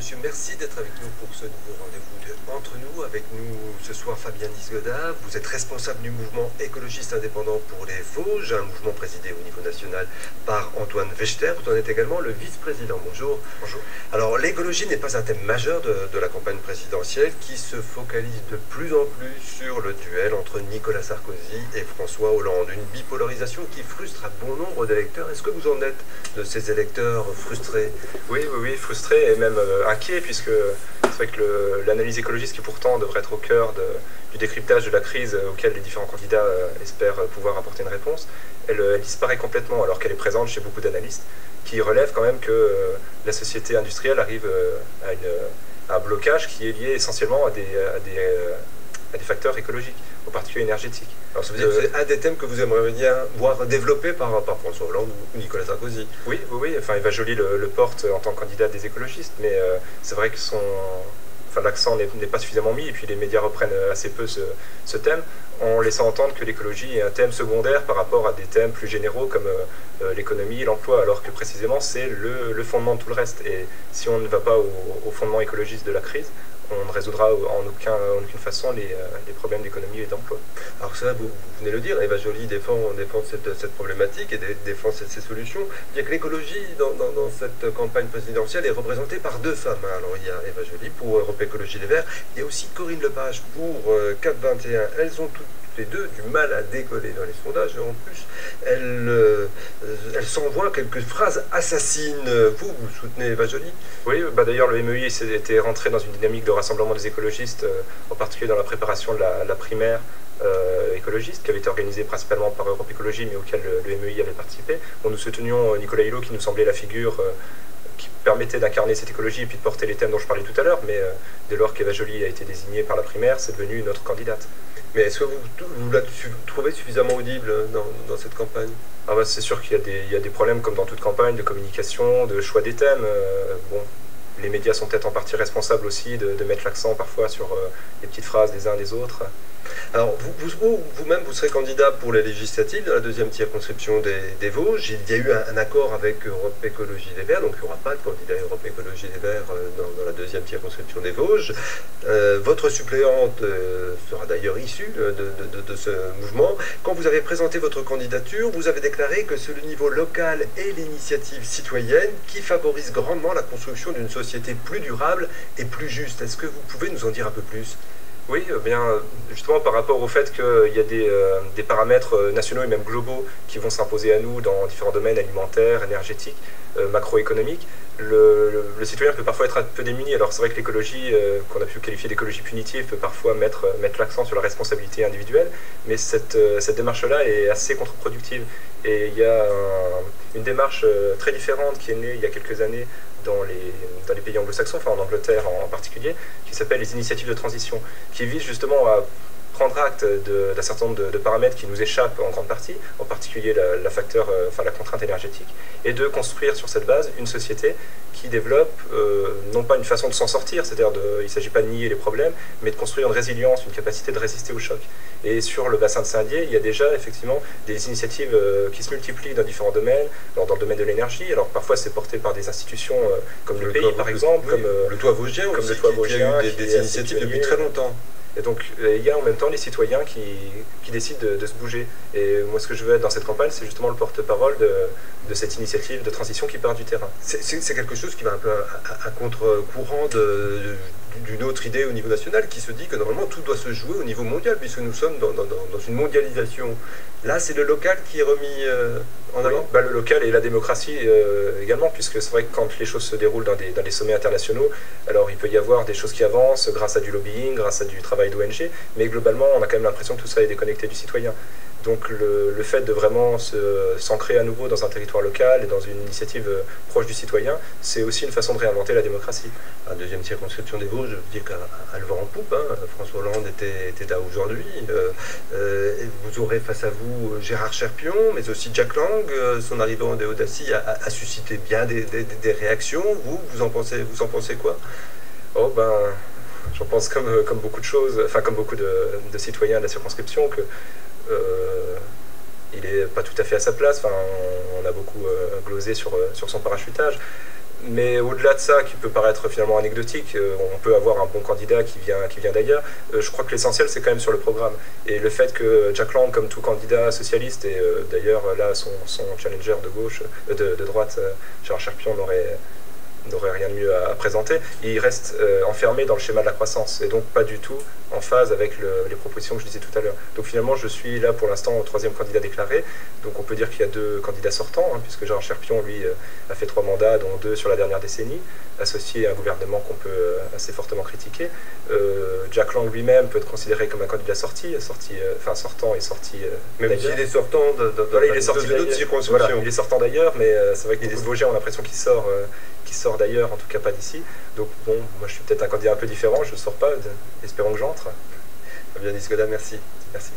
monsieur, merci d'être avec nous pour ce nouveau rendez-vous Entre nous. Avec nous ce soir, Fabien Nisgoda. Vous êtes responsable du mouvement écologiste indépendant pour les Vosges, un mouvement présidé au niveau national par Antoine Vechter. Vous en êtes également le vice-président. Bonjour. Bonjour. Alors, l'écologie n'est pas un thème majeur de la campagne présidentielle qui se focalise de plus en plus sur le duel entre Nicolas Sarkozy et François Hollande. Une bipolarisation qui frustre un bon nombre d'électeurs. Est-ce que vous en êtes de ces électeurs frustrés? Oui, frustrés et même inquiets, puisque c'est vrai que l'analyse écologiste, qui pourtant devrait être au cœur du décryptage de la crise auquel les différents candidats espèrent pouvoir apporter une réponse, elle disparaît complètement, alors qu'elle est présente chez beaucoup d'analystes, qui relèvent quand même que la société industrielle arrive à un blocage qui est lié essentiellement à des facteurs écologiques, en particulier énergétiques. Alors, ça veut dire que c'est un des thèmes que vous aimeriez bien voir développé par François Hollande ou Nicolas Sarkozy. Oui. Enfin, Eva Joly le porte en tant que candidat des écologistes, mais c'est vrai que l'accent n'est pas suffisamment mis, et puis les médias reprennent assez peu ce thème, en laissant entendre que l'écologie est un thème secondaire par rapport à des thèmes plus généraux comme l'économie, l'emploi, alors que précisément c'est le fondement de tout le reste. Et si on ne va pas au fondement écologiste de la crise, on ne résoudra en aucune façon les problèmes d'économie et d'emploi. Alors ça, vous venez de le dire, Eva Joly défend cette problématique et défend ces solutions. Bien que l'écologie dans cette campagne présidentielle est représentée par deux femmes. Alors il y a Eva Joly pour Europe Écologie Les Verts, il y a aussi Corinne Lepage pour CAP 21. Elles ont toutes les deux du mal à décoller dans les sondages, et en plus elles s'envoient quelques phrases assassines. Vous soutenez Eva Joly? Oui, d'ailleurs le MEI était rentré dans une dynamique de rassemblement des écologistes, en particulier dans la préparation de la primaire écologiste, qui avait été organisée principalement par Europe Écologie, mais auquel le MEI avait participé. Nous soutenions Nicolas Hulot, qui nous semblait la figure qui permettait d'incarner cette écologie et puis de porter les thèmes dont je parlais tout à l'heure, mais dès lors qu'Eva Joly a été désignée par la primaire, c'est devenu une autre candidate. Mais est-ce que vous la trouvez suffisamment audible dans cette campagne? C'est sûr qu'il y a des problèmes, comme dans toute campagne, de communication, de choix des thèmes. Les médias sont peut-être en partie responsables aussi de mettre l'accent parfois sur les petites phrases des uns des autres. Alors, vous-même, vous serez candidat pour les législatives de la deuxième circonscription des Vosges. Il y a eu un accord avec Europe Écologie Les Verts, donc il n'y aura pas de candidat Europe Écologie Les Verts dans la deuxième circonscription des Vosges. Votre suppléante sera d'ailleurs issue de ce mouvement. Quand vous avez présenté votre candidature, vous avez déclaré que c'est le niveau local et l'initiative citoyenne qui favorisent grandement la construction d'une société plus durable et plus juste. Est-ce que vous pouvez nous en dire un peu plus? Oui, justement par rapport au fait qu'il y a des paramètres nationaux et même globaux qui vont s'imposer à nous dans différents domaines alimentaires, énergétiques, macroéconomiques, le citoyen peut parfois être un peu démuni. Alors c'est vrai que l'écologie, qu'on a pu qualifier d'écologie punitive, peut parfois mettre l'accent sur la responsabilité individuelle, mais cette démarche-là est assez contre-productive. Et il y a une démarche très différente qui est née il y a quelques années dans les pays anglo-saxons, enfin en Angleterre en particulier, qui s'appelle les initiatives de transition, qui visent justement à prendre acte d'un certain nombre de paramètres qui nous échappent en grande partie, en particulier la contrainte énergétique, et de construire sur cette base une société qui développe non pas une façon de s'en sortir, c'est-à-dire il ne s'agit pas de nier les problèmes, mais de construire une résilience, une capacité de résister au choc. Et sur le bassin de Saint-Dié, il y a déjà effectivement des initiatives qui se multiplient dans différents domaines, dans le domaine de l'énergie. Alors parfois c'est porté par des institutions comme le pays par exemple, comme le Toit Vosgien comme aussi, le Toit Vosgien, qui a eu des initiatives depuis très longtemps. Et donc il y a en même temps les citoyens qui décident de se bouger. Et moi ce que je veux être dans cette campagne, c'est justement le porte-parole de cette initiative de transition qui part du terrain. C'est quelque chose qui va un peu à contre-courant d'une autre idée au niveau national, qui se dit que normalement tout doit se jouer au niveau mondial, puisque nous sommes dans une mondialisation. Là, c'est le local qui est remis en avant. Le local et la démocratie également, puisque c'est vrai que quand les choses se déroulent dans des sommets internationaux, alors il peut y avoir des choses qui avancent grâce à du lobbying, grâce à du travail d'ONG, mais globalement, on a quand même l'impression que tout ça est déconnecté du citoyen. Donc le fait de vraiment s'ancrer à nouveau dans un territoire local et dans une initiative proche du citoyen, c'est aussi une façon de réinventer la démocratie. La deuxième circonscription des Vosges, je veux dire qu'elle va en poupe. François Hollande était là aujourd'hui. Vous aurez face à vous Gérard Cherpion, mais aussi Jack Lang. Son arrivée en Audacie a suscité bien des réactions. Vous en pensez quoi? J'en pense comme beaucoup de choses, enfin comme beaucoup de citoyens de la circonscription, que il n'est pas tout à fait à sa place. Enfin, on a beaucoup glosé sur son parachutage. Mais au-delà de ça, qui peut paraître finalement anecdotique, on peut avoir un bon candidat qui vient d'ailleurs. Je crois que l'essentiel, c'est quand même sur le programme. Et le fait que Jack Lang, comme tout candidat socialiste, et d'ailleurs là, son challenger de gauche, de droite, Gérard Cherpion, n'aurait rien de mieux à présenter, il reste enfermé dans le schéma de la croissance, et donc pas du tout en phase avec les propositions que je disais tout à l'heure. Donc finalement, je suis là pour l'instant au troisième candidat déclaré, donc on peut dire qu'il y a 2 candidats sortants, hein, puisque Gérard Cherpion, lui, a fait 3 mandats, dont 2 sur la dernière décennie, associé à un gouvernement qu'on peut assez fortement critiquer. Jack Lang lui-même peut être considéré comme un candidat sortant et sorti même s'il est sortant voilà, il est sorti d'autres circonscriptions. Voilà, il est sortant d'ailleurs, mais c'est vrai que beaucoup de Vosgiens ont l'impression qu'il sort d'ailleurs, en tout cas pas d'ici. Donc bon, moi je suis peut-être un candidat un peu différent, je ne sors pas, espérons que j'entre. Bien dit, Skoda, merci. Merci.